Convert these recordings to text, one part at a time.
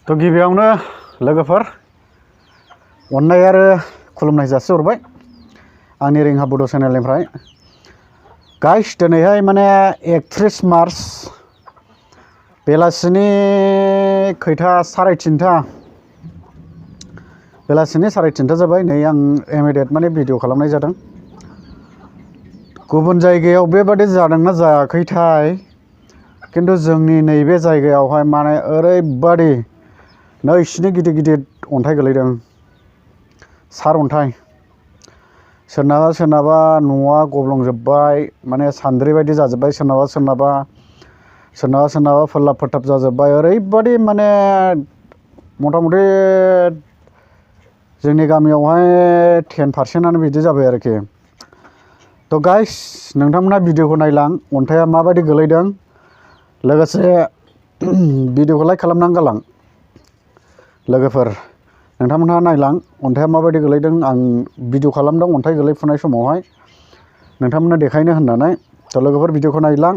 तो गिबियावनो लोगोफोर अननाय आरो खुलुमनाय जासिहरबाय आंनि रिंहाब बड' चेनेलनिफ्राय गाइस दिनैहाय माने 31 मार्च बेलासिनि खैथा 3:30 बेलासिनि 3:30 जाबाय नै आं इमिडियेट माने भिडिअ खालामनाय जादों गुबुन जायगायाव बेबादि जादोंना जायाखैथाय किन्तु जोंनि नैबे जायगायावहाय माने ओरैबादि नैसिनि गिदिर गिदिर अन्थाइ गोलैदों सार अन्थाइ सोरनाबा सोरनाबा न'आ गब्लंजोब्बाय माने सान्द्रि बायदि जाजोब्बाय सोरनाबा फोरलाब फोथाब जाजोब्बाय ओरैबादि माने मथा मथि जोंनि गामियावहाय 10% बिदि जाबाय आरोखि तो गाइस नोंथांमोना भिडिअखौ नायलां अन्थाइया माबायदि गोलैदों लोगोसे भिडिअखौ लाइक खालामनानै गालां लोगोफोर नोंथांमोनहा नायलां अन्थाइया माबायदि गोलैदों आं भिडिअ खालामदों अन्थाइ गोलैफुनाय समावहाय नोंथांमोननो देखायनो होननानै तो लोगोफोर भिडिअखौ नायलां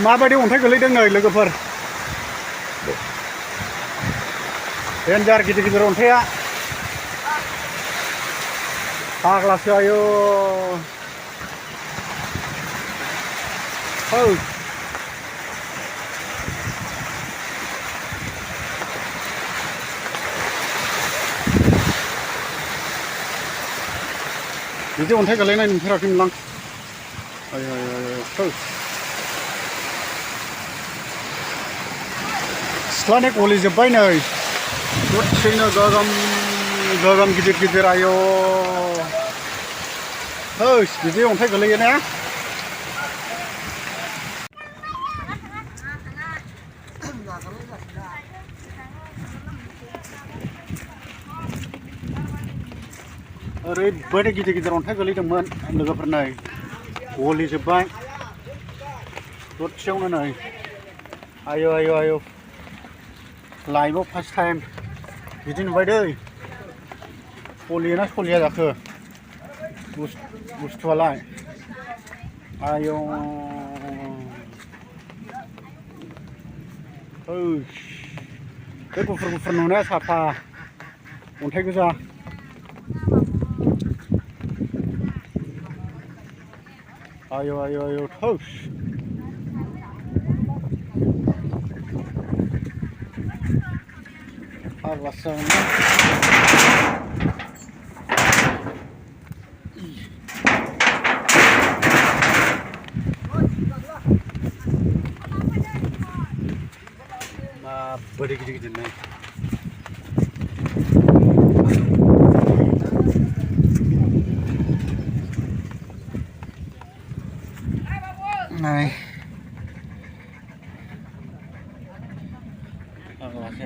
माबायदि अन्थाइ गोलैदों नै लोगोफोर डेन्जार गिदिर गिदिर अन्थाइया फाग्लासो आयौ बिदि अन्थाइ गोलैनाय नुफेराखैमोन आं सिख्लानि गलिजोब्बाय नै दसेनो गोगोम गिदिर गिदिर आयौ बिदि अन्थाइ गोलैयो ना ओरैबायदि गिदिर गिदिर अन्थाइ गोलैदोंमोन लोगोफोर नै गलिजोब्बाय दसेयावनो नै आयौ लाइभआव फार्स्ट टाइम बिदि नुबाय दै सलियोना सलिया जाखो बुस्थुआलाय आयौ बे गुफुर नुनाया साफा अन्थाइ गोजा आयौ फाग्लासो माबायदि गिदिर गिदिर नै Faग्लासो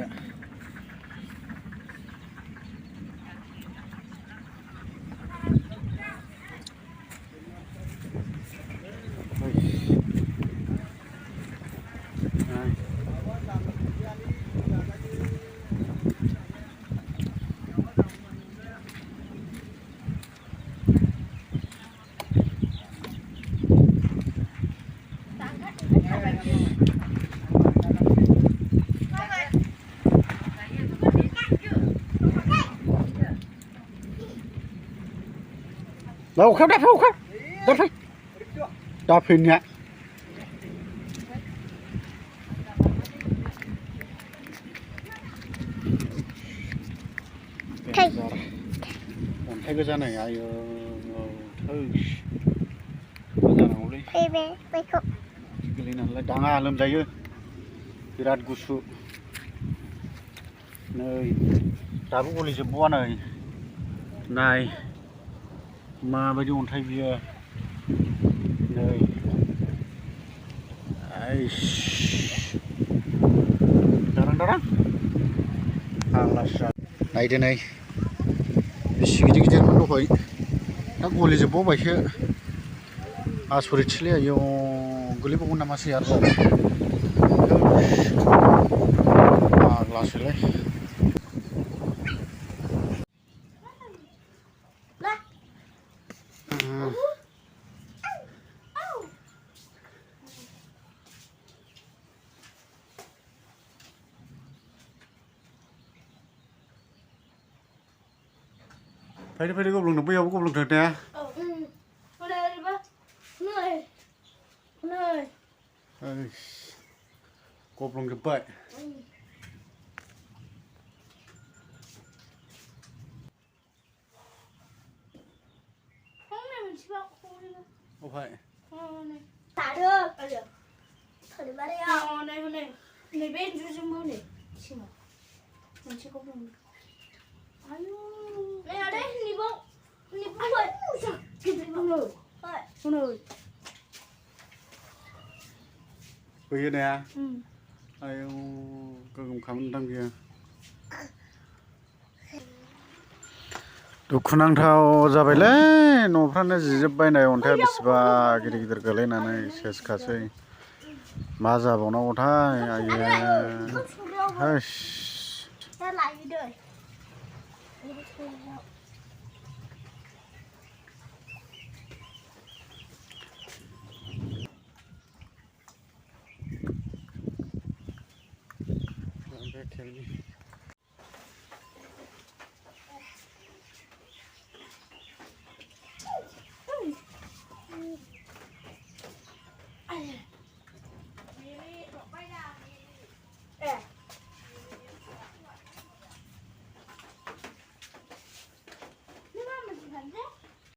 đâu không đáp không đáp thôi đáp hình nhẹ Thầy thấy cái da này ai thôi cái da nào đi thầy về không cái này là đang lâm dây birat gusu nơi ta cũng có lịch sử này này mà bây giờ thấy bia nơi ấy đó hàng là sao này đây này bisi गिदिर मोन दहाय दा गलिजोबबाव बायसो आसरितसोलै आयौ गोलैबावगोन नामासै आरोबाव फाग्लासोलै फैदो गब्लं बैयावबो गब्लं थांदों गब्लं जोब्बाय अफाय taruh aja taruh bare ya nih baju semua nih sini nanti kau belum ayo ada nih bang usah gitu bang lo फैयो ने आयौ गोगोम खालामदों बियो दुखुनांथाव जाबायलै न'फ्रानो जिजोबबाय नै अन्थाइआ बेसेबा गिदिर गोलैनानै सेसखासै मा जाबावनांगौथाय आयो हैस Tell me.